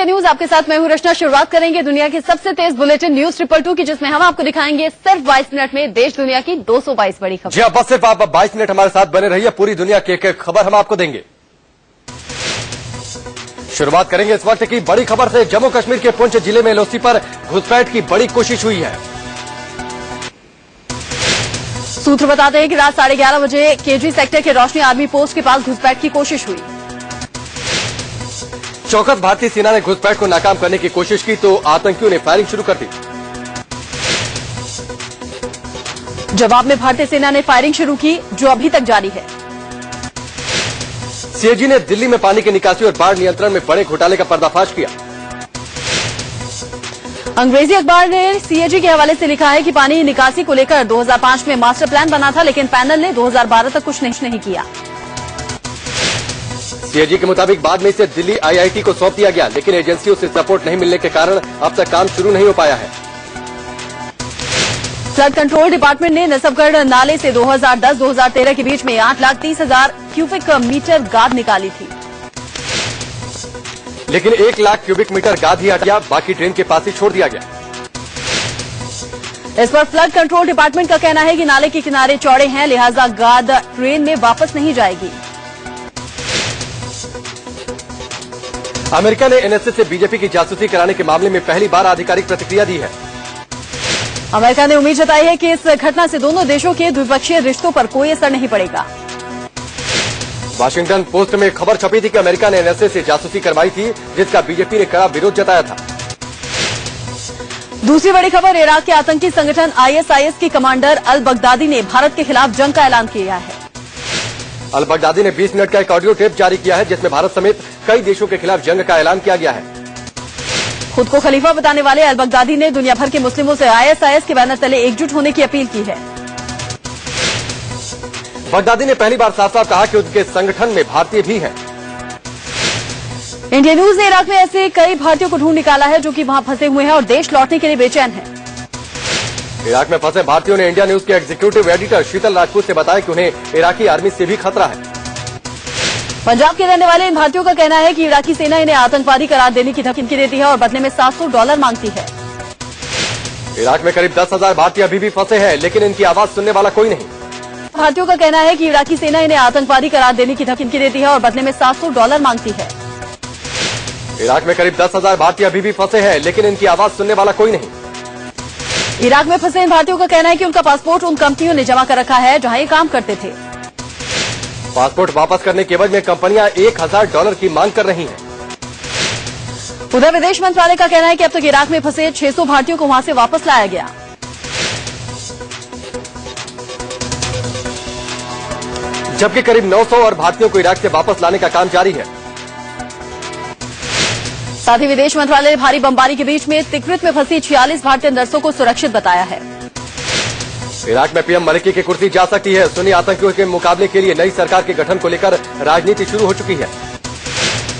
India news आपके साथ मैं हूं रचना। शुरुआत करेंगे दुनिया की सबसे तेज बुलेटिन न्यूज 222 की, जिसमें हम आपको दिखाएंगे सिर्फ 22 मिनट में देश दुनिया की 222 बड़ी खबर। जी हाँ, बस सिर्फ आप 22 मिनट हमारे साथ बने रहिए, पूरी दुनिया की एक खबर हम आपको देंगे। शुरुआत करेंगे इस वक्त की बड़ी खबर से। जम्मू कश्मीर के पुंछ जिले में एलओसी पर घुसपैठ की बड़ी कोशिश हुई है। सूत्र बताते हैं कि रात 11:30 बजे केजी सेक्टर के रोशनी आर्मी पोस्ट के पास घुसपैठ की कोशिश हुई। चौकस भारतीय सेना ने घुसपैठ को नाकाम करने की कोशिश की तो आतंकियों ने फायरिंग शुरू कर दी। जवाब में भारतीय सेना ने फायरिंग शुरू की, जो अभी तक जारी है। सीएजी ने दिल्ली में पानी की निकासी और बाढ़ नियंत्रण में बड़े घोटाले का पर्दाफाश किया। अंग्रेजी अखबार ने सीएजी के हवाले से लिखा है कि पानी निकासी को लेकर 2005 में मास्टर प्लान बना था, लेकिन पैनल ने 2012 तक कुछ नहीं किया। सीएजी के मुताबिक बाद में इसे दिल्ली आईआईटी को सौंप दिया गया, लेकिन एजेंसियों से सपोर्ट नहीं मिलने के कारण अब तक काम शुरू नहीं हो पाया है। फ्लड कंट्रोल डिपार्टमेंट ने नसबगढ़ नाले से 2010-2013 के बीच में 8,30,000 क्यूबिक मीटर गाद निकाली थी, लेकिन 1 लाख क्यूबिक मीटर गाद ही हट गया, बाकी ट्रेन के पास ही छोड़ दिया गया। इस पर फ्लड कंट्रोल डिपार्टमेंट का कहना है कि नाले के किनारे चौड़े हैं, लिहाजा गाद ट्रेन में वापस नहीं जाएगी। अमेरिका ने एनएसए से बीजेपी की जासूसी कराने के मामले में पहली बार आधिकारिक प्रतिक्रिया दी है। अमेरिका ने उम्मीद जताई है कि इस घटना से दोनों देशों के द्विपक्षीय रिश्तों पर कोई असर नहीं पड़ेगा। वाशिंगटन पोस्ट में खबर छपी थी कि अमेरिका ने एनएसए से जासूसी करवाई थी, जिसका बीजेपी ने कड़ा विरोध जताया था। दूसरी बड़ी खबर, इराक के आतंकी संगठन आईएसआईएस की कमांडर अल बगदादी ने भारत के खिलाफ जंग का ऐलान किया है। अल बगदादी ने 20 मिनट का एक ऑडियो टेप जारी किया है, जिसमें भारत समेत कई देशों के खिलाफ जंग का ऐलान किया गया है। खुद को खलीफा बताने वाले अल बगदादी ने दुनिया भर के मुस्लिमों से आईएसआईएस के बैनर तले एकजुट होने की अपील की है। बगदादी ने पहली बार साफ साफ कहा कि उनके संगठन में भारतीय भी हैं। इंडिया न्यूज ने इराक में ऐसे कई भारतीयों को ढूंढ निकाला है जो कि वहां फंसे हुए हैं और देश लौटने के लिए बेचैन हैं। इराक में फंसे भारतीयों ने इंडिया न्यूज के एग्जीक्यूटिव एडिटर शीतल राजपूत से बताया कि उन्हें इराकी आर्मी से भी खतरा है। पंजाब के रहने वाले इन भारतीयों का कहना है कि इराकी सेना इन्हें आतंकवादी करार देने की धमकी देती है और बदले में $700 मांगती है। इराक में करीब 10,000 भारतीय अभी भी फंसे हैं, लेकिन इनकी आवाज सुनने वाला कोई नहीं। भारतीयों का कहना है कि इराकी सेना इन्हें आतंकवादी करार देने की धमकी देती है और बदले में $700 मांगती है। इराक में करीब 10,000 भारतीय अभी भी फंसे हैं, लेकिन इनकी आवाज सुनने वाला कोई नहीं। इराक में फंसे इन भारतीयों का कहना है कि उनका पासपोर्ट उन कंपनियों ने जमा कर रखा है जहां ये काम करते थे। पासपोर्ट वापस करने के एवज में कंपनियां $1,000 की मांग कर रही हैं। उधर विदेश मंत्रालय का कहना है कि अब तक इराक में फंसे 600 भारतीयों को वहां से वापस लाया गया। जबकि करीब 900 और भारतीयों को इराक से वापस लाने का काम जारी है। साथ ही विदेश मंत्रालय ने भारी बमबारी के बीच में तिकरित में फंसी 46 भारतीय नर्सों को सुरक्षित बताया है। इराक में पीएम मलिकी की कुर्सी जा सकती है। सुन्नी आतंकियों के मुकाबले के लिए नई सरकार के गठन को लेकर राजनीति शुरू हो चुकी है।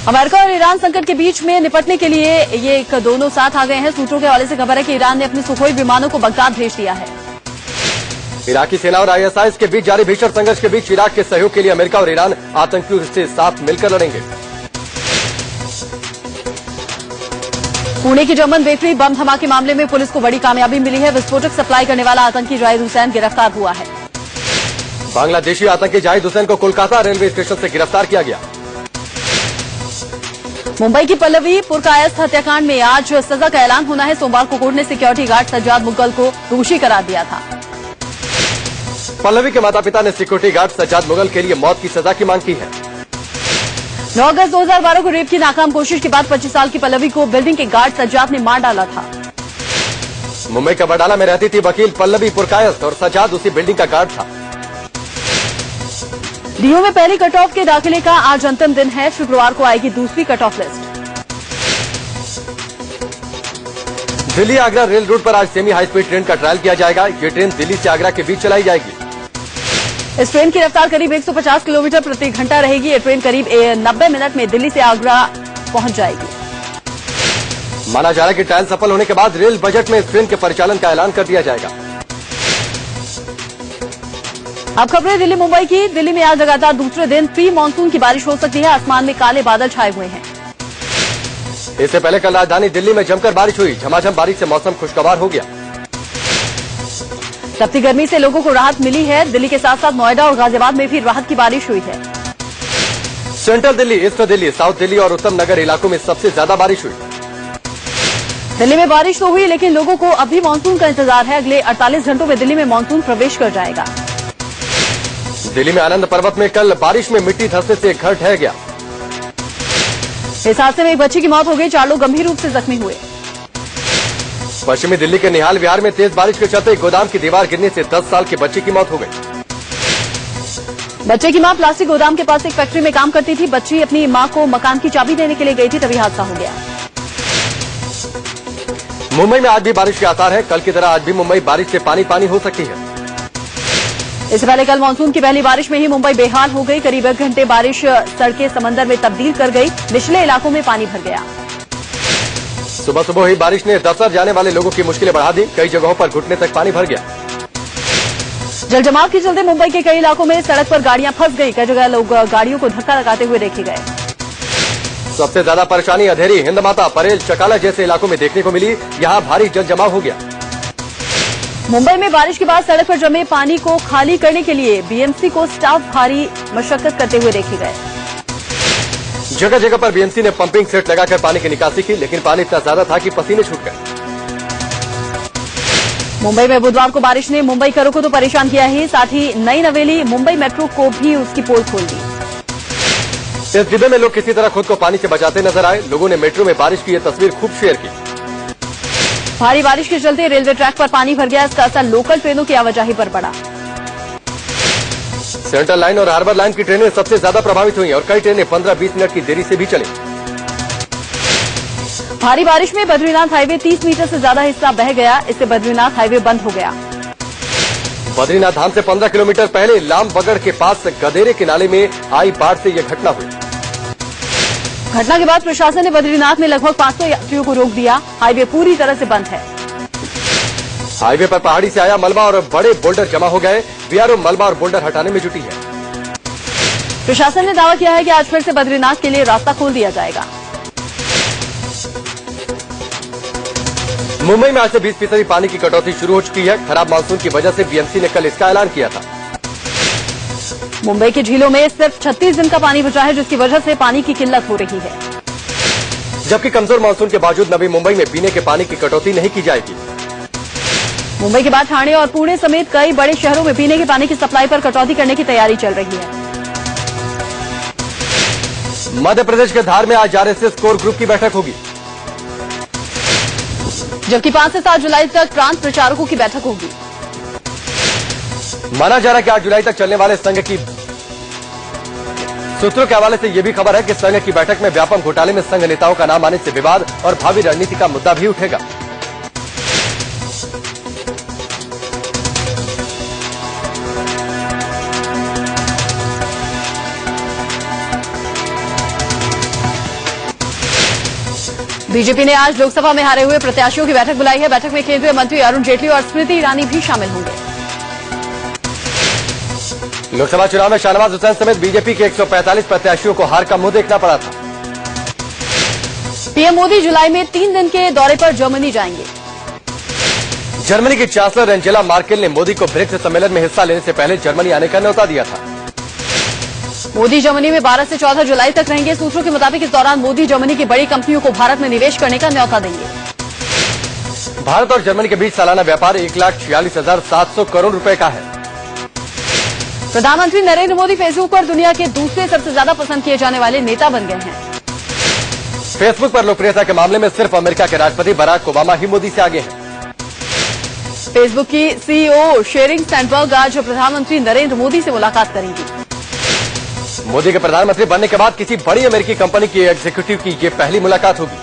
अमेरिका और ईरान संकट के बीच में निपटने के लिए ये दोनों साथ आ गए हैं। सूत्रों के हवाले से खबर है कि ईरान ने अपने सुखोई विमानों को बगदाद भेज दिया है। इराकी सेना और आईएसआईएस के बीच जारी भीषण संघर्ष के बीच इराक के सहयोग के लिए अमेरिका और ईरान आतंकियों से साथ मिलकर लड़ेंगे। पुणे की जमन बेकरी बम धमाके मामले में पुलिस को बड़ी कामयाबी मिली है। विस्फोटक सप्लाई करने वाला आतंकी जाहिद हुसैन गिरफ्तार हुआ है। बांग्लादेशी आतंकी जाहिद हुसैन को कोलकाता रेलवे स्टेशन से गिरफ्तार किया गया। मुंबई की पल्लवी पुरकायस्थ हत्याकांड में आज सजा का ऐलान होना है। सोमवार को कोर्ट ने सिक्योरिटी गार्ड सज्जाद मुगल को दोषी करार दिया था। पल्लवी के माता पिता ने सिक्योरिटी गार्ड सज्जाद मुगल के लिए मौत की सजा की मांग की है। 9 अगस्त 2012 को रेप की नाकाम कोशिश के बाद 25 साल की पल्लवी को बिल्डिंग के गार्ड सज्जाद ने मार डाला था। मुंबई का बडाला में रहती थी वकील पल्लवी पुरकायस्थ और सज्जाद उसी बिल्डिंग का गार्ड था। डीयू में पहली कट ऑफ के दाखिले का आज अंतिम दिन है। शुक्रवार को आएगी दूसरी cut off list. Delhi Agra rail route पर आज सेमी हाई स्पीड ट्रेन का ट्रायल किया जाएगा। ये ट्रेन दिल्ली से आगरा के बीच चलाई जाएगी। इस ट्रेन की रफ्तार करीब 150 किलोमीटर प्रति घंटा रहेगी। ये ट्रेन करीब 90 मिनट में दिल्ली से आगरा पहुंच जाएगी। माना जा रहा है कि ट्रायल सफल होने के बाद रेल बजट में इस ट्रेन के परिचालन का ऐलान कर दिया जाएगा। अब खबरें दिल्ली मुंबई की। दिल्ली में आज लगातार दूसरे दिन प्री मानसून की बारिश हो सकती है। आसमान में काले बादल छाए हुए हैं। इससे पहले कल राजधानी दिल्ली में जमकर बारिश हुई। झमाझम बारिश से मौसम खुशगवार हो गया। तपती गर्मी से लोगों को राहत मिली है। दिल्ली के साथ साथ नोएडा और गाजियाबाद में भी राहत की बारिश हुई है। Central Delhi, east Delhi, south Delhi और उत्तम नगर इलाकों में सबसे ज्यादा बारिश हुई। दिल्ली में बारिश तो हुई, लेकिन लोगों को अभी मानसून का इंतजार है। अगले 48 घंटों में दिल्ली में मानसून प्रवेश कर जाएगा। दिल्ली में आनंद पर्वत में कल बारिश में मिट्टी धंसने से एक घर ढह गया। इस हादसे में एक बच्चे की मौत हो गई। 4 लोग गंभीर रूप से जख्मी हुए। पश्चिमी दिल्ली के निहाल विहार में तेज बारिश के चलते गोदाम की दीवार गिरने से 10 साल के बच्चे की मौत हो गई। बच्चे की मां प्लास्टिक गोदाम के पास एक फैक्ट्री में काम करती थी। बच्ची अपनी मां को मकान की चाबी देने के लिए गई थी, तभी हादसा हो गया। मुंबई में आज भी बारिश के आसार हैं। कल की तरह आज भी मुंबई बारिश से पानी पानी हो सकती है। इससे पहले कल मानसून की पहली बारिश में ही मुंबई बेहाल हो गई। करीब 1 घंटे बारिश सड़कें समंदर में तब्दील कर गई। निचले इलाकों में पानी भर गया। सुबह सुबह ही बारिश ने दफ्तर जाने वाले लोगों की मुश्किलें बढ़ा दी। कई जगहों पर घुटने तक पानी भर गया। जलजमाव के चलते मुंबई के कई इलाकों में सड़क पर गाड़ियां फंस गई। कई जगह लोग गाड़ियों को धक्का लगाते हुए देखे गए। सबसे ज्यादा परेशानी अधेरी, हिंद माता, परेल, चकाला जैसे इलाकों में देखने को मिली। यहाँ भारी जलजमाव हो गया। मुंबई में बारिश के बाद सड़क पर जमे पानी को खाली करने के लिए बीएमसी को स्टाफ भारी मशक्कत करते हुए देखे गए। जगह जगह पर बीएमसी ने पंपिंग सेट लगाकर पानी की निकासी की, लेकिन पानी इतना ज्यादा था कि पसीने छूट गए। मुंबई में बुधवार को बारिश ने मुंबईकरों को तो परेशान किया ही, साथ ही नई नवेली मुंबई मेट्रो को भी उसकी पोल खोल दी। इस डिब्बे में लोग किसी तरह खुद को पानी से बचाते नजर आए। लोगों ने मेट्रो में बारिश की यह तस्वीर खूब शेयर की। भारी बारिश के चलते रेलवे ट्रैक पर पानी भर गया। इसका असर लोकल ट्रेनों की आवाजाही पर पड़ा। सेंट्रल लाइन और हार्बर लाइन की ट्रेनें सबसे ज्यादा प्रभावित हुई और कई ट्रेनें 15-20 मिनट की देरी से भी चली। भारी बारिश में बद्रीनाथ हाईवे 30 मीटर से ज्यादा हिस्सा बह गया। इससे बद्रीनाथ हाईवे बंद हो गया। बद्रीनाथ धाम से 15 किलोमीटर पहले लामबगड़ के पास गदेरे के नाले में आई बाढ़ से यह घटना हुई। घटना के बाद प्रशासन ने बद्रीनाथ में लगभग 500 यात्रियों को रोक दिया। हाईवे पूरी तरह से बंद है। हाईवे पर पहाड़ी से आया मलबा और बड़े बोल्डर जमा हो गए। बीआरओ मलबा और बोल्डर हटाने में जुटी है। प्रशासन ने दावा किया है कि आज फिर से बद्रीनाथ के लिए रास्ता खोल दिया जाएगा। मुंबई में आज से 20% पानी की कटौती शुरू हो चुकी है। खराब मानसून की वजह से बीएमसी ने कल इसका ऐलान किया था। मुंबई की झीलों में सिर्फ 36 दिन का पानी बचा है, जिसकी वजह से पानी की किल्लत हो रही है। जबकि कमजोर मानसून के बावजूद नवी मुंबई में पीने के पानी की कटौती नहीं की जाएगी। मुंबई के बाद ठाणे और पुणे समेत कई बड़े शहरों में पीने के पानी की सप्लाई पर कटौती करने की तैयारी चल रही है। मध्य प्रदेश के धार में आज आरएसएस कोर ग्रुप की बैठक होगी। जबकि 5 से 7 जुलाई तक प्रांत प्रचारकों की बैठक होगी। माना जा रहा है कि 8 जुलाई तक चलने वाले संघ की सूत्रों के हवाले से यह भी खबर है कि संघ की बैठक में व्यापम घोटाले में संघ नेताओं का नाम आने से विवाद और भावी रणनीति का मुद्दा भी उठेगा। बीजेपी ने आज लोकसभा में हारे हुए प्रत्याशियों की बैठक बुलाई है। बैठक में केंद्रीय मंत्री अरुण जेटली और स्मृति ईरानी भी शामिल होंगे। लोकसभा चुनाव में शाहनवाज हुसैन समेत बीजेपी के 145 प्रत्याशियों को हार का मुंह देखना पड़ा था। पीएम मोदी जुलाई में 3 दिन के दौरे पर जर्मनी जाएंगे। जर्मनी की चांसलर एंजेला मार्केल ने मोदी को ब्रिक्स सम्मेलन में हिस्सा लेने से पहले जर्मनी आने का न्योता दिया था। मोदी जर्मनी में 12 से 14 जुलाई तक रहेंगे। सूत्रों के मुताबिक इस दौरान मोदी जर्मनी की बड़ी कंपनियों को भारत में निवेश करने का न्योता देंगे। भारत और जर्मनी के बीच सालाना व्यापार 1,46,700 करोड़ रुपए का है। प्रधानमंत्री नरेंद्र मोदी फेसबुक पर दुनिया के दूसरे सबसे ज्यादा पसंद किए जाने वाले नेता बन गए हैं। फेसबुक पर लोकप्रियता के मामले में सिर्फ अमेरिका के राष्ट्रपति बराक ओबामा ही मोदी से आगे हैं। फेसबुक की सीईओ शेरिंग सैंडबर्ग आज प्रधानमंत्री नरेंद्र मोदी से मुलाकात करेंगी। मोदी के प्रधानमंत्री बनने के बाद किसी बड़ी अमेरिकी कंपनी के एग्जीक्यूटिव की ये पहली मुलाकात होगी।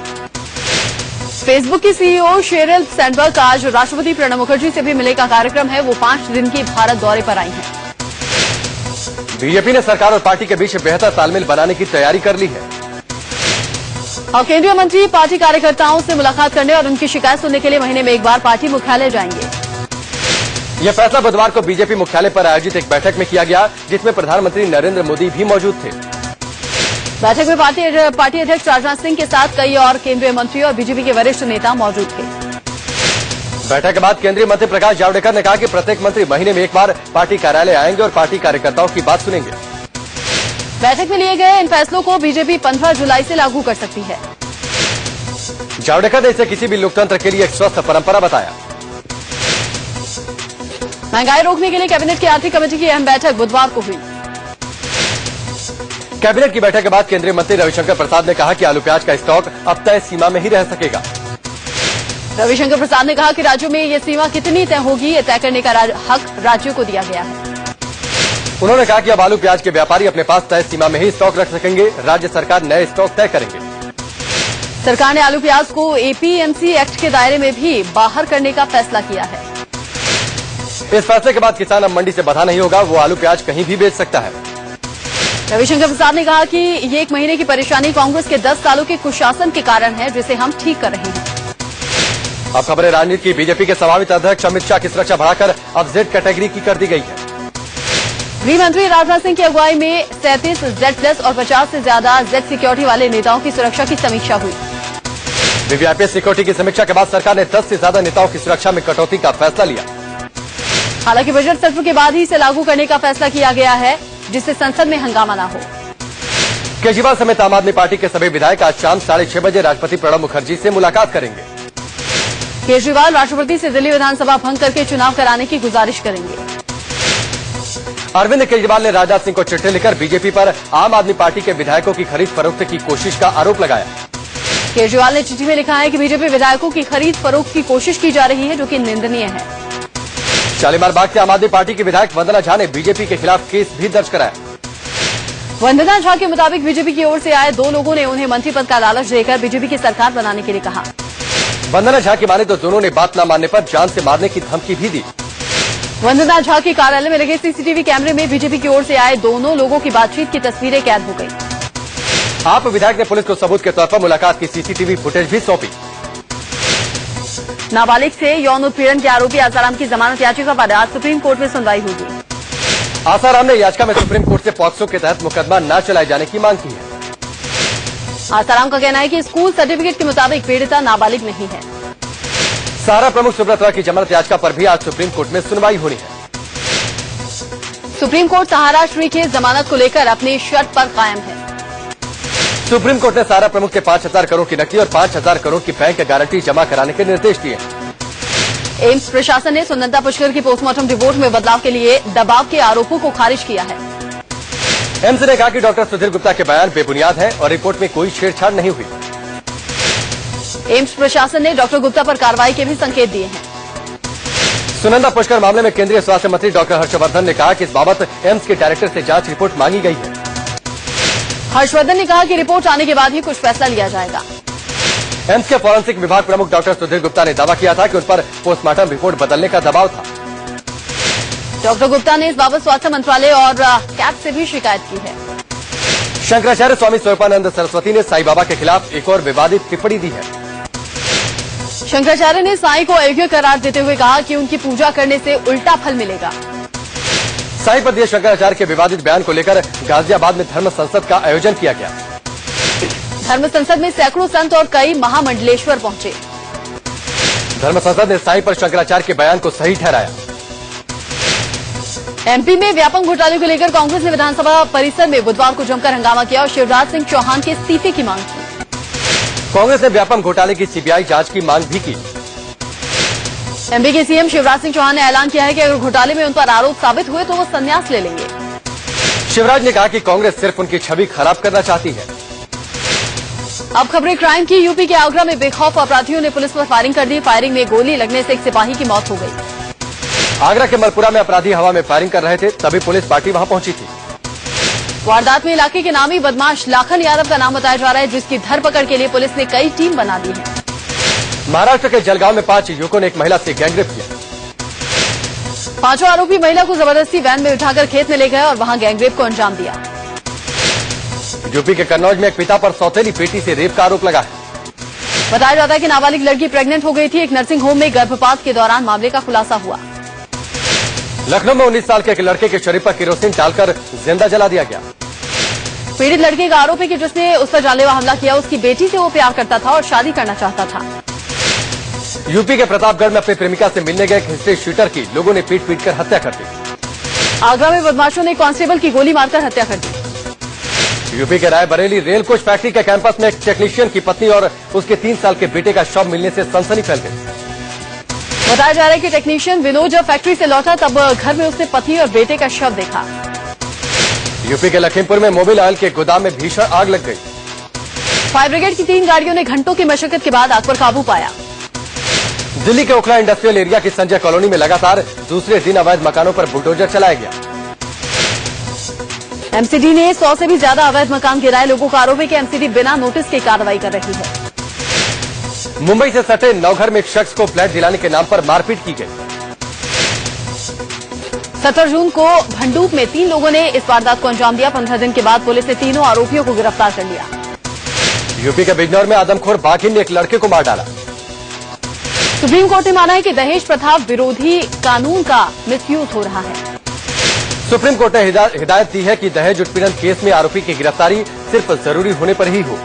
फेसबुक की सीईओ शेरिल सैंडबर्ग का आज राष्ट्रपति प्रणब मुखर्जी से भी मिलने का कार्यक्रम है। वो 5 दिन के भारत दौरे पर आई हैं। बीजेपी ने सरकार और पार्टी के बीच बेहतर तालमेल बनाने की तैयारी कर ली है। और केंद्रीय मंत्री पार्टी कार्यकर्ताओं से मुलाकात करने और उनकी शिकायत सुनने के लिए महीने में एक बार पार्टी मुख्यालय जाएंगे। यह फैसला बुधवार को बीजेपी मुख्यालय पर आयोजित एक बैठक में किया गया, जिसमें प्रधानमंत्री नरेंद्र मोदी भी मौजूद थे। बैठक में पार्टी अध्यक्ष राजनाथ सिंह के साथ कई और केंद्रीय मंत्री और बीजेपी के वरिष्ठ नेता मौजूद थे। बैठक के बाद केंद्रीय मंत्री प्रकाश जावड़ेकर ने कहा कि प्रत्येक मंत्री महीने में एक बार पार्टी कार्यालय आएंगे और पार्टी कार्यकर्ताओं की बात सुनेंगे। बैठक में लिए गए इन फैसलों को बीजेपी 15 जुलाई से लागू कर सकती है। जावड़ेकर ने इसे किसी भी लोकतंत्र के लिए एक स्वस्थ परंपरा बताया। महंगाई रोकने के लिए कैबिनेट की आर्थिक कमेटी की अहम बैठक बुधवार को हुई। कैबिनेट की बैठक के बाद केंद्रीय मंत्री रविशंकर प्रसाद ने कहा कि आलू प्याज का स्टॉक अब तय सीमा में ही रह सकेगा। रविशंकर प्रसाद ने कहा कि राज्यों में ये सीमा कितनी तय होगी, ये तय करने का हक राज्यों को दिया गया है। उन्होंने कहा कि अब आलू प्याज के व्यापारी अपने पास तय सीमा में ही स्टॉक रख सकेंगे। राज्य सरकार नए स्टॉक तय करेंगे। सरकार ने आलू प्याज को एपीएमसी एक्ट के दायरे में भी बाहर करने का फैसला किया है। इस फैसले के बाद किसान अब मंडी से बाधा नहीं होगा, वो आलू प्याज कहीं भी बेच सकता है। रविशंकर प्रसाद ने कहा कि ये एक महीने की परेशानी कांग्रेस के 10 सालों के कुशासन के कारण है, जिसे हम ठीक कर रहे हैं। अब खबरें राजनीति की। बीजेपी के संभावित अध्यक्ष अमित शाह की सुरक्षा बढ़ाकर अब जेड कैटेगरी की कर दी गई है। गृह मंत्री राजनाथ सिंह की अगुवाई में 37 जेड+ और 50 से ज्यादा जेड सिक्योरिटी वाले नेताओं की सुरक्षा की समीक्षा हुई। वीवीआईपी सिक्योरिटी की समीक्षा के बाद सरकार ने 10 से ज्यादा नेताओं की सुरक्षा में कटौती का फैसला लिया। हालांकि बजट सत्र के बाद ही इसे लागू करने का फैसला किया गया है, जिससे संसद में हंगामा न हो। केजरीवाल समेत आम आदमी पार्टी के सभी विधायक आज शाम 6:30 बजे राष्ट्रपति प्रणब मुखर्जी से मुलाकात करेंगे। केजरीवाल राष्ट्रपति से दिल्ली विधानसभा भंग करके चुनाव कराने की गुजारिश करेंगे। अरविंद केजरीवाल ने राजनाथ सिंह को चिट्ठी लिखकर बीजेपी पर आम आदमी पार्टी के विधायकों की खरीद फरोख्त की कोशिश का आरोप लगाया। केजरीवाल ने चिट्ठी में लिखा है कि बीजेपी विधायकों की खरीद फरोख्त की कोशिश की जा रही है, जो कि निंदनीय है। शालीमार बाग से आम आदमी पार्टी की विधायक वंदना झा ने बीजेपी के खिलाफ केस भी दर्ज कराया। वंदना झा के मुताबिक बीजेपी की ओर से आए 2 लोगों ने उन्हें मंत्री पद का लालच देकर बीजेपी की सरकार बनाने के लिए कहा। वंदना झा की माने तो दोनों ने बात न मानने पर जान से मारने की धमकी भी दी। वंदना झा के कार्यालय में लगे सीसीटीवी कैमरे में बीजेपी की ओर से आए दोनों लोगों की बातचीत की तस्वीरें कैद हो गई। आप विधायक ने पुलिस को सबूत के तौर पर मुलाकात की सीसीटीवी फुटेज भी सौंपी। नाबालिग से यौन उत्पीड़न के आरोपी आसाराम की जमानत याचिका पर आज सुप्रीम कोर्ट में सुनवाई होगी। आसाराम ने याचिका में सुप्रीम कोर्ट से पॉक्सो के तहत मुकदमा न चलाए जाने की मांग की है। आसाराम का कहना है कि स्कूल सर्टिफिकेट के मुताबिक पीड़िता नाबालिग नहीं है। सहारा प्रमुख सुब्रत रॉय की जमानत याचिका पर भी आज सुप्रीम कोर्ट में सुनवाई होनी है। सुप्रीम कोर्ट सहारा श्री की जमानत को लेकर अपनी शर्त पर कायम है। सुप्रीम कोर्ट ने सहारा प्रमुख के 5,000 करोड़ की नकदी और 5,000 करोड़ की बैंक गारंटी जमा कराने के निर्देश दिए। एम्स प्रशासन ने सुनंदा पुष्कर की पोस्टमार्टम रिपोर्ट में बदलाव के लिए दबाव के आरोपों को खारिज किया है। एम्स ने कहा कि डॉक्टर सुधीर गुप्ता के बयान बेबुनियाद है और रिपोर्ट में कोई छेड़छाड़ नहीं हुई। एम्स प्रशासन ने डॉक्टर गुप्ता पर कार्रवाई के भी संकेत दिए हैं। सुनंदा पुष्कर मामले में केंद्रीय स्वास्थ्य मंत्री डॉक्टर हर्षवर्धन ने कहा कि इस बाबत एम्स के डायरेक्टर से जांच रिपोर्ट मांगी गई है। हर्षवर्धन ने कहा कि रिपोर्ट आने के बाद ही कुछ फैसला लिया जाएगा। एम्स के फॉरेंसिक विभाग प्रमुख डॉक्टर सुधीर गुप्ता ने दावा किया था कि उन पर पोस्टमार्टम रिपोर्ट बदलने का दबाव था। डॉक्टर गुप्ता ने इस बाबत स्वास्थ्य मंत्रालय और कैट से भी शिकायत की है। शंकराचार्य स्वामी स्वरूपानंद सरस्वती ने साईं बाबा के खिलाफ एक और विवादित टिप्पणी दी है। शंकराचार्य ने साईं को अयोग्य करार देते हुए कहा कि उनकी पूजा करने से उल्टा फल मिलेगा। साईं पर दिए शंकराचार्य के विवादित बयान को लेकर गाजियाबाद में धर्म संसद का आयोजन किया गया। धर्म संसद में सैकड़ों संत और कई महामंडलेश्वर पहुंचे। धर्म संसद ने साईं पर शंकराचार्य के बयान को सही ठहराया। एमपी में व्यापक घोटाले को लेकर कांग्रेस ने विधानसभा परिसर में बुधवार को जमकर हंगामा किया और शिवराज सिंह चौहान के इस्तीफे की मांग की। कांग्रेस ने व्यापक घोटाले की सीबीआई जांच की मांग भी की। एमपी के सीएम शिवराज सिंह चौहान ने ऐलान किया है कि अगर घोटाले में उन पर आरोप साबित हुए तो वो संन्यास ले लेंगे। शिवराज ने कहा कि कांग्रेस सिर्फ उनकी छवि खराब करना चाहती है। अब खबरें क्राइम की। यूपी के आगरा में बेखौफ अपराधियों ने पुलिस पर फायरिंग कर दी। फायरिंग में गोली लगने से एक सिपाही की मौत हो गई। आगरा के मलपुरा में अपराधी हवा में फायरिंग कर रहे थे, तभी पुलिस पार्टी वहां पहुंची थी। वारदात में इलाके के नामी बदमाश लाखन यादव का नाम बताया जा रहा है, जिसकी धरपकड़ के लिए पुलिस ने कई टीम बना दी है। महाराष्ट्र के जलगांव में 5 युवकों ने एक महिला से गैंगरेप किया। 5 आरोपी महिला को जबरदस्ती वैन में उठाकर खेत में ले गए और वहां गैंगरेप को अंजाम दिया। यूपी के कन्नौज में एक पिता पर सौतेली बेटी से रेप का आरोप लगा है। बताया जाता है कि नाबालिग लड़की प्रेग्नेंट हो गई थी। एक नर्सिंग होम में गर्भपात के दौरान मामले का खुलासा हुआ। लखनऊ में 19 साल के एक लड़के के शरीर पर केरोसिन डालकर जिंदा जला दिया गया। पीड़ित लड़के का आरोप है कि जिसने उस पर जानलेवा हमला किया उसकी बेटी से वो प्यार करता था और शादी करना चाहता था। यूपी के प्रतापगढ़ में अपनी प्रेमिका से मिलने गए हिस्ट्री शूटर की लोगों ने पीट कर हत्या कर दी। आगरा में बदमाशों ने कांस्टेबल की गोली मारकर हत्या कर दी। यूपी के रायबरेली रेल कोच फैक्ट्री के कैंपस में एक टेक्नीशियन की पत्नी और उसके 3 साल के बेटे का शव मिलने से सनसनी फैल गई। बताया जा रहा है कि टेक्नीशियन विनोद जब फैक्ट्री से लौटा तब घर में उसने पत्नी और बेटे का शव देखा। यूपी के लखीमपुर में मोबिल ऑयल के गोदाम में भीषण आग लग गई। फायर ब्रिगेड की 3 गाड़ियों ने घंटों की मशक्कत के बाद आग पर काबू पाया। दिल्ली के ओखला इंडस्ट्रियल एरिया की संजय कॉलोनी में लगातार दूसरे दिन अवैध मकानों पर बुलडोजर चलाया गया। एमसीडी ने 100 से भी ज्यादा अवैध मकान गिराए। लोगों का आरोप है कि एमसीडी बिना नोटिस के कार्रवाई कर रही है। मुंबई से सटे नौघर में एक शख्स को फ्लैट दिलाने के नाम पर मारपीट की गई। 17 जून को भंडूप में 3 लोगों ने इस वारदात को अंजाम दिया। 15 दिन के बाद पुलिस ने तीनों आरोपियों को गिरफ्तार कर लिया। यूपी के बिजनौर में आदमखोर बाघिन ने एक लड़के को मार डाला। सुप्रीम कोर्ट ने माना है कि दहेज प्रथा विरोधी कानून का मिसयूज हो रहा है। सुप्रीम कोर्ट ने हिदायत दी है कि दहेज उत्पीड़न केस में आरोपी की गिरफ्तारी सिर्फ जरूरी होने पर ही हो।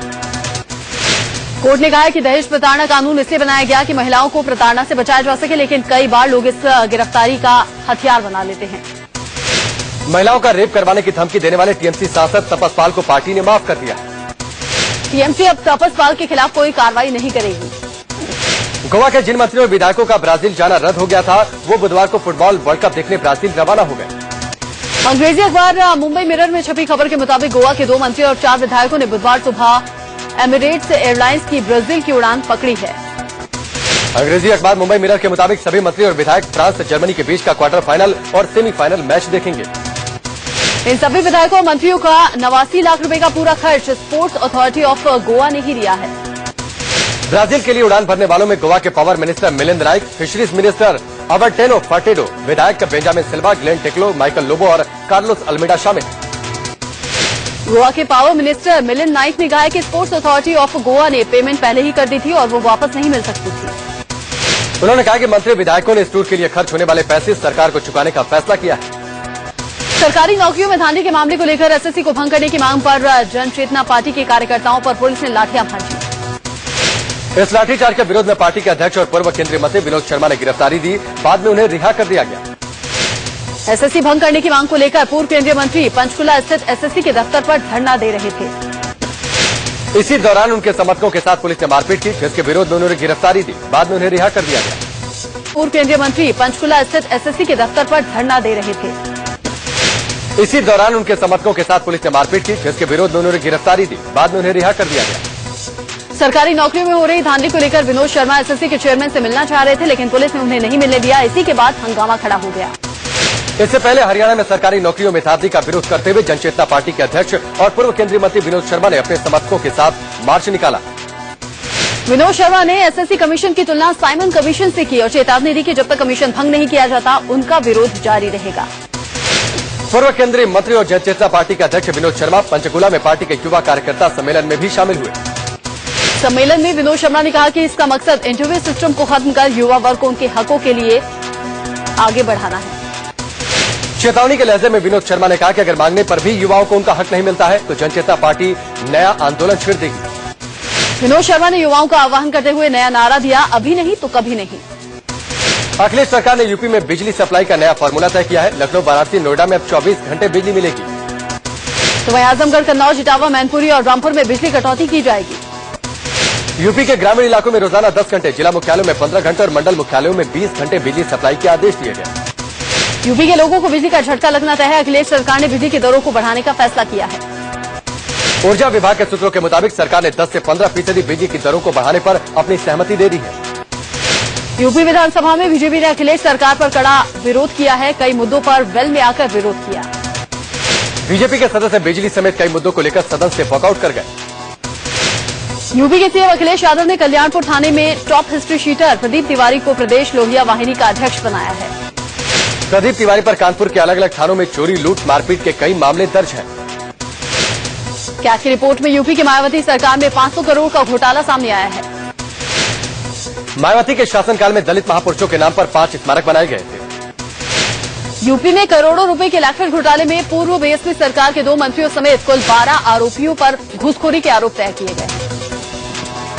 कोर्ट ने कहा है कि दहेज प्रताड़ना कानून इसलिए बनाया गया कि महिलाओं को प्रताड़ना से बचाया जा सके, लेकिन कई बार लोग इस गिरफ्तारी का हथियार बना लेते हैं। महिलाओं का रेप करवाने की धमकी देने वाले टीएमसी सांसद तपस पाल को पार्टी ने माफ कर दिया। टीएमसी अब तपस पाल के खिलाफ कोई कार्रवाई नहीं करेगी। गोवा के जिन मंत्रियों और विधायकों का ब्राजील जाना रद्द हो गया था वो बुधवार को फुटबॉल वर्ल्ड कप देखने ब्राजील रवाना हो गए। अंग्रेजी अखबार मुंबई मिरर में छपी खबर के मुताबिक गोवा के 2 मंत्री और 4 विधायकों ने बुधवार सुबह एमिरेट्स एयरलाइंस की ब्राजील की उड़ान पकड़ी है। अंग्रेजी अखबार मुंबई मिरर के मुताबिक सभी मंत्री और विधायक फ्रांस से जर्मनी के बीच का क्वार्टर फाइनल और सेमीफाइनल मैच देखेंगे। इन सभी विधायकों और मंत्रियों का 89 लाख रुपए का पूरा खर्च स्पोर्ट्स अथॉरिटी ऑफ गोवा ने ही लिया है। ब्राजील के लिए उड़ान भरने वालों में गोवा के power minister Milind Naik, fisheries minister Avertano Furtado, विधायक बेंजामिन सिल्वा, ग्लेन टेक्लो, माइकल लोबो और कार्लोस अल्मेडा शामिल। गोवा के पावर मिनिस्टर मिलिंद नाइक ने कहा है कि स्पोर्ट्स अथॉरिटी ऑफ गोवा ने पेमेंट पहले ही कर दी थी और वो वापस नहीं मिल सकती थी। उन्होंने कहा कि मंत्री विधायकों ने इस टूर के लिए खर्च होने वाले पैसे सरकार को चुकाने का फैसला किया है। सरकारी नौकरियों में धांधली के मामले को लेकर एसएससी को भंग करने की मांग पर जन चेतना पार्टी के कार्यकर्ताओं पर पुलिस ने लाठियां भांजी। इस लाठीचार्ज के विरोध में पार्टी के अध्यक्ष और पूर्व केंद्रीय मंत्री विनोद शर्मा ने गिरफ्तारी दी। बाद में उन्हें रिहा कर दिया गया। एसएससी भंग करने की मांग को लेकर पूर्व केंद्रीय मंत्री पंचकुला स्थित एसएससी के दफ्तर पर धरना दे रहे थे। इसी दौरान उनके समर्थकों के साथ पुलिस ने मारपीट की, जिसके विरोध में उन्होंने गिरफ्तारी दी। बाद में उन्हें रिहा कर दिया गया। पूर्व केंद्रीय मंत्री पंचकुला स्थित एसएससी के दफ्तर पर धरना दे रहे थे। इसी दौरान उनके समर्थकों के साथ पुलिस ने मारपीट की, जिसके विरोध में उन्होंने गिरफ्तारी दी। बाद में उन्हें रिहा कर दिया गया। सरकारी नौकरियों में हो रही धांधली को लेकर विनोद शर्मा एसएससी के चेयरमैन से मिलना चाह रहे थे, लेकिन पुलिस ने उन्हें नहीं मिलने दिया। इसी के बाद हंगामा खड़ा हो गया। इससे पहले हरियाणा में सरकारी नौकरियों में धांधली का विरोध करते हुए जनचेतना पार्टी के अध्यक्ष और पूर्व केंद्रीय मंत्री विनोद शर्मा ने अपने समर्थकों के साथ मार्च निकाला। विनोद शर्मा ने एसएससी कमीशन की तुलना साइमन कमीशन से की और चेतावनी दी कि जब तक कमीशन भंग नहीं किया जाता उनका विरोध जारी रहेगा। पूर्व केंद्रीय मंत्री और जनचेतना पार्टी के अध्यक्ष विनोद शर्मा पंचकुला में पार्टी के युवा कार्यकर्ता सम्मेलन में भी शामिल हुए। सम्मेलन में विनोद शर्मा ने कहा कि इसका मकसद इंटरव्यू सिस्टम को खत्म कर युवा वर्ग को उनके हकों के लिए आगे बढ़ाना है। चेतावनी के लहजे में विनोद शर्मा ने कहा कि अगर मांगने पर भी युवाओं को उनका हक नहीं मिलता है तो जनचेतना पार्टी नया आंदोलन छेड़ देगी। विनोद शर्मा ने युवाओं का आह्वान करते हुए नया नारा दिया, अभी नहीं तो कभी नहीं। अखिलेश सरकार ने यूपी में बिजली सप्लाई का नया फॉर्मूला तय किया है। लखनऊ, वाराणसी, नोएडा में अब 24 घंटे बिजली मिलेगी। तो वहीं आजमगढ़, कन्नौज, इटावा, मैनपुरी और रामपुर में बिजली कटौती की जाएगी। यूपी के ग्रामीण इलाकों में रोजाना 10 घंटे, जिला मुख्यालयों में 15 घंटे और मंडल मुख्यालयों में 20 घंटे बिजली सप्लाई के आदेश दिए गए। यूपी के लोगों को बिजली का झटका लगना तय है। अखिलेश सरकार ने बिजली की दरों को बढ़ाने का फैसला किया है। ऊर्जा विभाग के सूत्रों के मुताबिक सरकार ने 10 से 15% बिजली की दरों को बढ़ाने पर अपनी सहमति दे दी है। यूपी विधानसभा में बीजेपी ने अखिलेश सरकार पर कड़ा विरोध किया है। कई मुद्दों पर वेल में आकर विरोध किया। बीजेपी के सदस्य बिजली समेत कई मुद्दों को लेकर सदन से वॉकआउट कर गए। यूपी के सीएम अखिलेश यादव ने कल्याणपुर थाने में top history sheeter Pradeep Tiwari को प्रदेश लोहिया वाहिनी का अध्यक्ष बनाया है। प्रदीप तिवारी पर कानपुर के अलग अलग थानों में चोरी, लूट, मारपीट के कई मामले दर्ज हैं। कैट की रिपोर्ट में यूपी की मायावती सरकार में 500 करोड़ का घोटाला सामने आया है। मायावती के शासनकाल में दलित महापुरुषों के नाम पर 5 स्मारक बनाए गए थे। यूपी में करोड़ों रुपए के इलेक्ट्रिक घोटाले में पूर्व बीएसपी सरकार के 2 मंत्रियों समेत कुल 12 आरोपियों पर घूसखोरी के आरोप तय किए गए।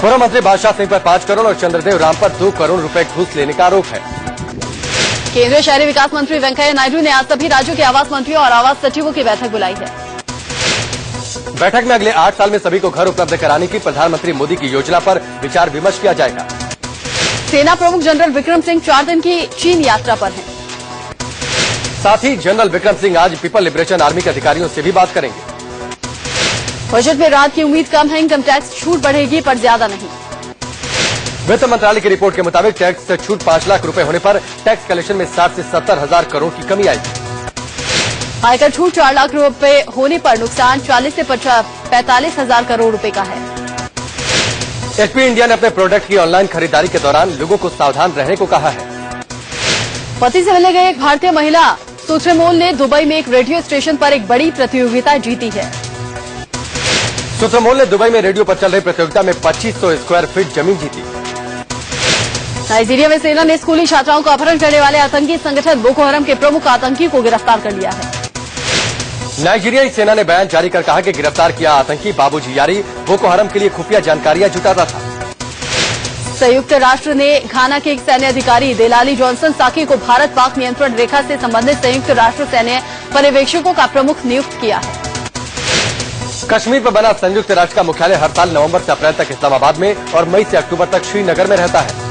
पूर्व मंत्री बादशाह सिंह पर 5 करोड़ और चंद्रदेव राम पर 2 करोड़ रुपए घूस लेने का आरोप है। केंद्रीय शहरी विकास मंत्री वेंकैया नायडू ने आज सभी राज्यों के आवास मंत्रियों और आवास सचिवों की बैठक बुलाई है। बैठक में अगले 8 साल में सभी को घर उपलब्ध कराने की प्रधानमंत्री मोदी की योजना पर विचार विमर्श किया जाएगा। सेना प्रमुख जनरल विक्रम सिंह 4 दिन की चीन यात्रा पर हैं। साथ ही जनरल विक्रम सिंह आज पीपल लिबरेशन आर्मी के अधिकारियों से भी बात करेंगे। बजट में राहत की उम्मीद कम है, इनकम टैक्स छूट बढ़ेगी पर ज्यादा नहीं। वित्त मंत्रालय की रिपोर्ट के मुताबिक टैक्स छूट 5 लाख रुपए होने पर टैक्स कलेक्शन में 60 से 70 हजार करोड़ की कमी आएगी। आयकर छूट 4 लाख रुपए होने पर नुकसान 40 से 45 हजार करोड़ रुपए का है। एचपी इंडिया ने अपने प्रोडक्ट की ऑनलाइन खरीदारी के दौरान लोगों को सावधान रहने को कहा है। पति से मिलने गई एक भारतीय महिला सुत्रमोल ने दुबई में एक रेडियो स्टेशन पर एक बड़ी प्रतियोगिता जीती है। सुत्रमोल ने दुबई में रेडियो पर चल रही प्रतियोगिता में 2500 स्क्वायर फीट जमीन जीती। नाइजीरिया में सेना ने स्कूली छात्राओं को अपहरण करने वाले आतंकी संगठन बोको हरम के प्रमुख आतंकी को गिरफ्तार कर लिया है। नाइजीरियाई सेना ने बयान जारी कर कहा कि गिरफ्तार किया आतंकी बाबू जियारी बोको हरम के लिए खुफिया जानकारियां जुटाता था। संयुक्त राष्ट्र ने घाना के एक सैन्य अधिकारी देलाली जॉनसन साकी को भारत पाक नियंत्रण रेखा से संबंधित संयुक्त राष्ट्र सैन्य पर्यवेक्षकों का प्रमुख नियुक्त किया है। कश्मीर पर बना संयुक्त राष्ट्र का मुख्यालय हर साल नवंबर से अप्रैल तक इस्लामाबाद में और मई से अक्टूबर तक श्रीनगर में रहता है।